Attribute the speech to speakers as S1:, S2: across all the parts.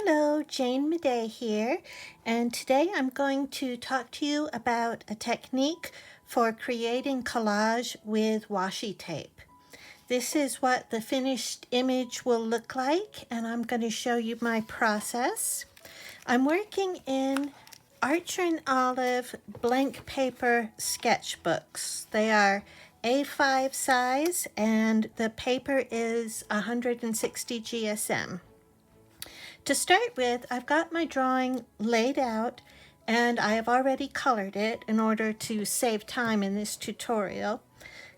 S1: Hello, Jane Madej here, and today I'm going to talk to you about a technique for creating collage with washi tape. This is what the finished image will look like, and I'm going to show you my process. I'm working in Archer and Olive blank paper sketchbooks. They are A5 size, and the paper is 160 GSM. To start with, I've got my drawing laid out and I have already colored it in order to save time in this tutorial.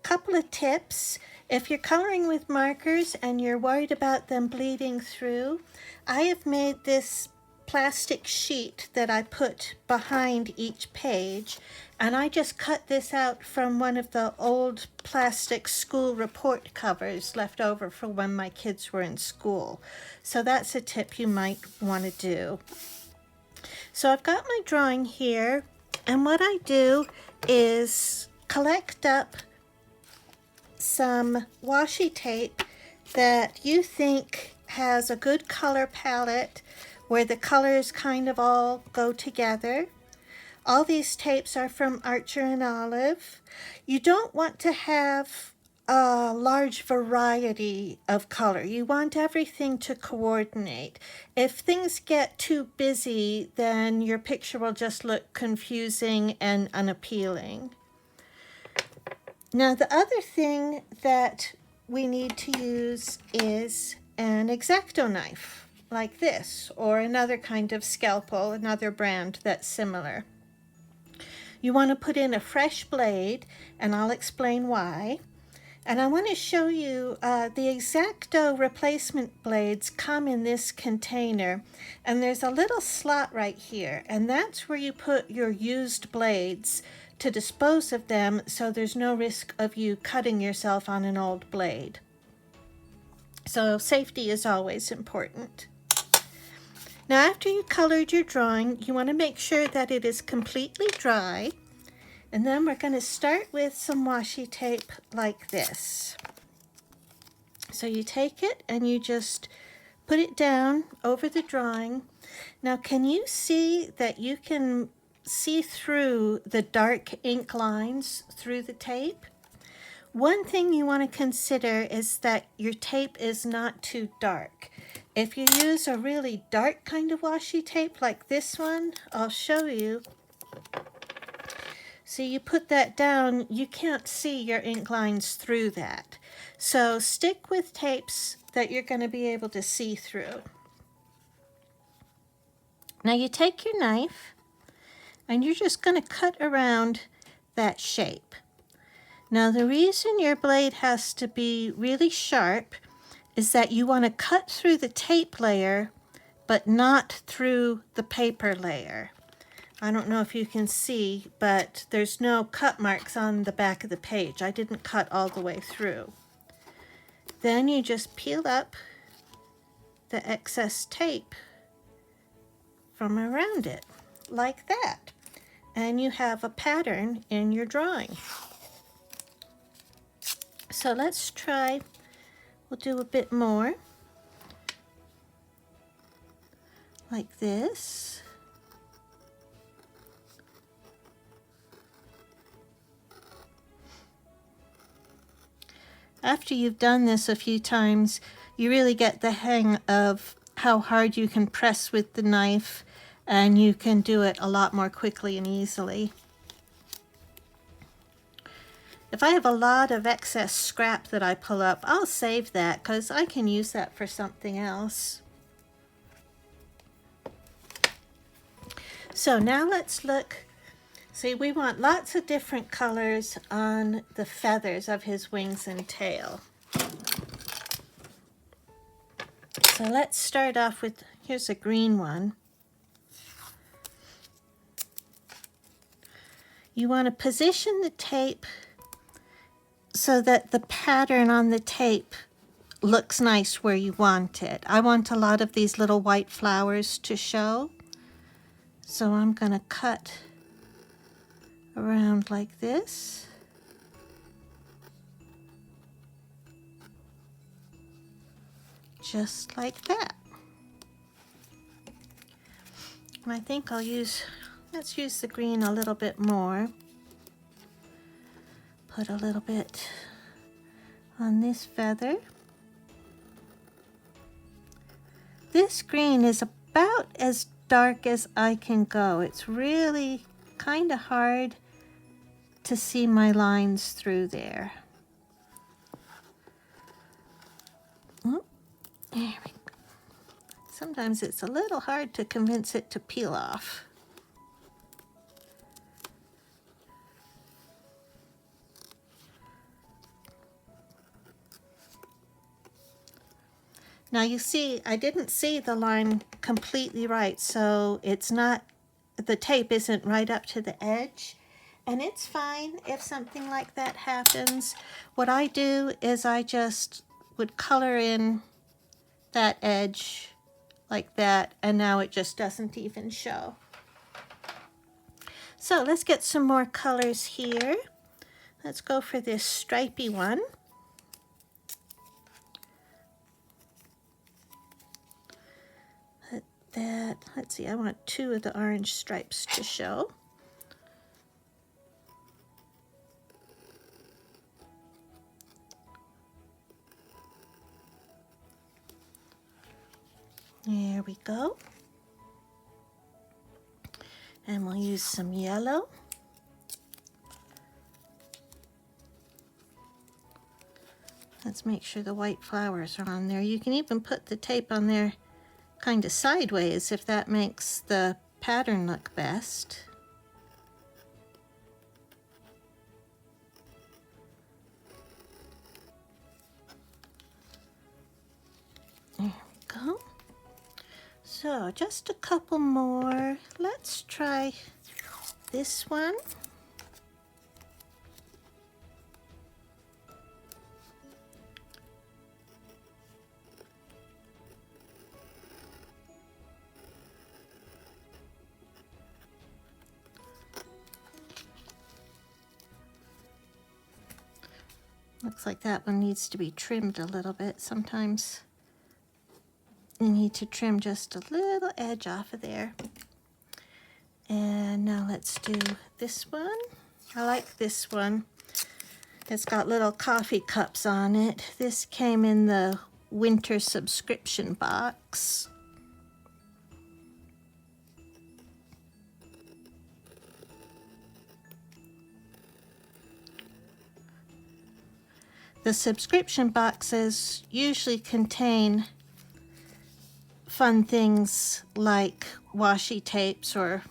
S1: Couple of tips. If you're coloring with markers and you're worried about them bleeding through, I have made this plastic sheet that I put behind each page, and I just cut this out from one of the old plastic school report covers left over from when my kids were in school. So that's a tip you might want to do. So I've got my drawing here, and what I do is collect up some washi tape that you think has a good color palette where the colors kind of all go together. All these tapes are from Archer and Olive. You don't want to have a large variety of color. You want everything to coordinate. If things get too busy, then your picture will just look confusing and unappealing. Now, the other thing that we need to use is an X-Acto knife, like this, or another kind of scalpel, another brand that's similar. You want to put in a fresh blade, and I'll explain why. And I want to show you the X-Acto replacement blades come in this container, and there's a little slot right here, and that's where you put your used blades to dispose of them so there's no risk of you cutting yourself on an old blade. So safety is always important. Now, after you colored your drawing, you want to make sure that it is completely dry. And then we're going to start with some washi tape like this. So you take it and you just put it down over the drawing. Now, can you see that you can see through the dark ink lines through the tape? One thing you want to consider is that your tape is not too dark. If you use a really dark kind of washi tape like this one, I'll show you. So you put that down, you can't see your ink lines through that. So stick with tapes that you're going to be able to see through. Now you take your knife and you're just going to cut around that shape. Now the reason your blade has to be really sharp is that you want to cut through the tape layer, but not through the paper layer. I don't know if you can see, but there's no cut marks on the back of the page. I didn't cut all the way through. Then you just peel up the excess tape from around it, like that. And you have a pattern in your drawing. So let's try, we'll do a bit more, like this. After you've done this a few times, you really get the hang of how hard you can press with the knife, and you can do it a lot more quickly and easily. If I have a lot of excess scrap that I pull up, I'll save that because I can use that for something else. So now let's look. See, we want lots of different colors on the feathers of his wings and tail. So let's start off with, here's a green one. You want to position the tape so that the pattern on the tape looks nice where you want it. I want a lot of these little white flowers to show. So I'm going to cut around like this. Just like that. And I think let's use the green a little bit more. Put a little bit on this feather. This green is about as dark as I can go. It's really kind of hard to see my lines through there. Oh, there we go. Sometimes it's a little hard to convince it to peel off. Now you see, I didn't see the line completely right, so it's not, the tape isn't right up to the edge. And it's fine if something like that happens. What I do is I just would color in that edge like that, and now it just doesn't even show. So let's get some more colors here. Let's go for this stripy one. Put that, let's see, I want 2 of the orange stripes to show. There we go. And we'll use some yellow. Let's make sure the white flowers are on there. You can even put the tape on there kind of sideways if that makes the pattern look best. There we go. So just a couple more. Let's try this one. Looks like that one needs to be trimmed a little bit. Sometimes you need to trim just a little edge off of there. And now let's do this one. I like this one. It's got little coffee cups on it. This came in the winter subscription box. The subscription boxes usually contain fun things like washi tapes or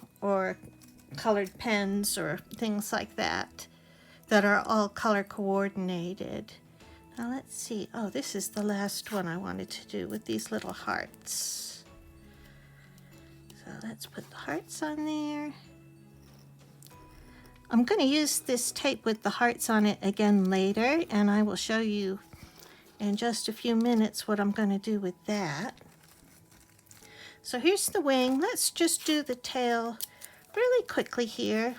S1: colored pens or things like that are all color coordinated. Now let's see. Oh, this is the last one I wanted to do with these little hearts. So let's put the hearts on there. I'm going to use this tape with the hearts on it again later, and I will show you in just a few minutes what I'm going to do with that. So here's the wing. Let's just do the tail really quickly here.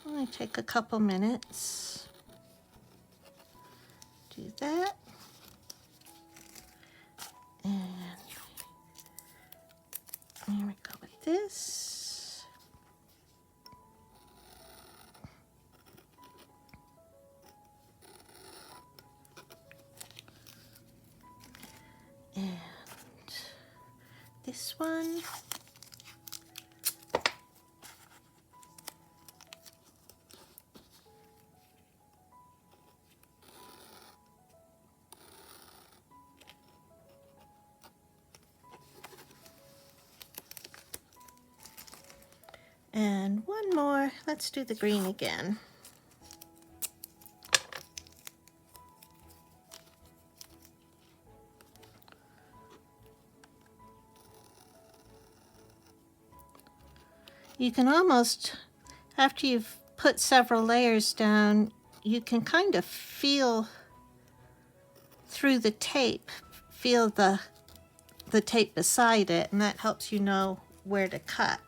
S1: Only take a couple minutes. Do that. And here we go with this. And this one. And one more. Let's do the green again. You can almost, after you've put several layers down, you can kind of feel through the tape, feel the tape beside it, and that helps you know where to cut.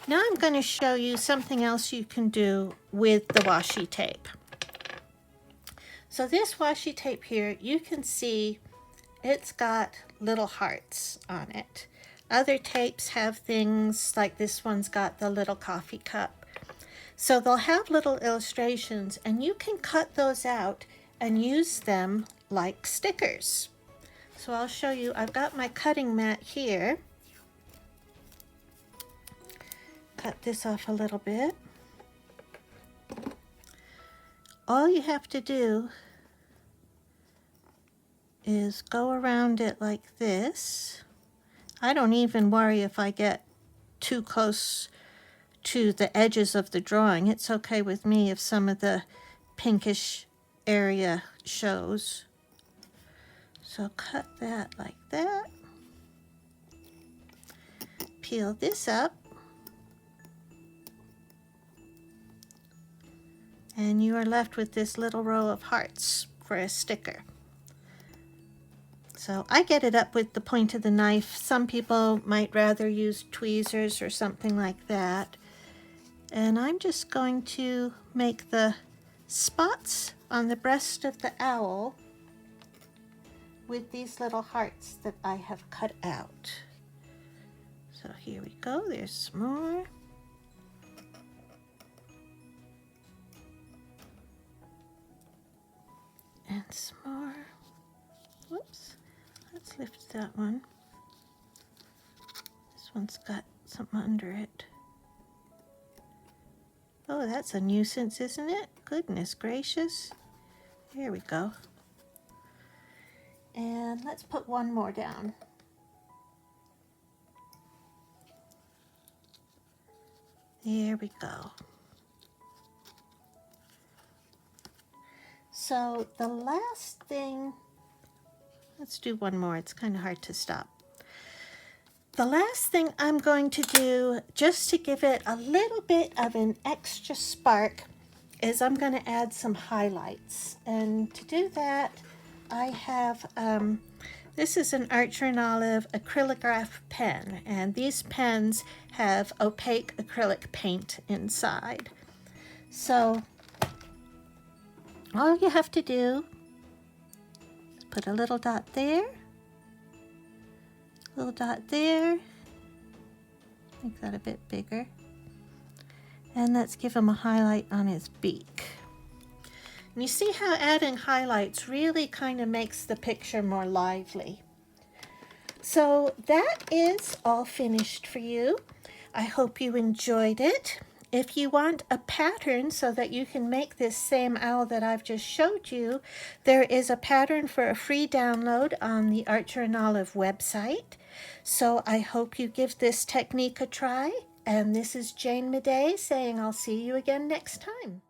S1: Now I'm going to show you something else you can do with the washi tape. So this washi tape here, you can see it's got little hearts on it. Other tapes have things like this one's got the little coffee cup. So they'll have little illustrations, and you can cut those out and use them like stickers. So I'll show you. I've got my cutting mat here. Cut this off a little bit. All you have to do is go around it like this. I don't even worry if I get too close to the edges of the drawing. It's okay with me if some of the pinkish area shows. So cut that like that. Peel this up. And you are left with this little row of hearts for a sticker. So I get it up with the point of the knife. Some people might rather use tweezers or something like that. And I'm just going to make the spots on the breast of the owl with these little hearts that I have cut out. So here we go, there's some more. And some more. Whoops, let's lift that one. This one's got something under it. Oh, that's a nuisance, isn't it? Goodness gracious. Here we go. And let's put one more down. There we go. So the last thing, let's do one more. It's kind of hard to stop. The last thing I'm going to do, just to give it a little bit of an extra spark, is I'm going to add some highlights. And to do that, I have, this is an Archer and Olive acrylograph pen. And these pens have opaque acrylic paint inside. So all you have to do is put a little dot there, little dot there, make that a bit bigger, and let's give him a highlight on his beak. And you see how adding highlights really kind of makes the picture more lively. So that is all finished for you. I hope you enjoyed it. If you want a pattern so that you can make this same owl that I've just showed you, there is a pattern for a free download on the Archer and Olive website. So I hope you give this technique a try. And this is Jane Madej saying I'll see you again next time.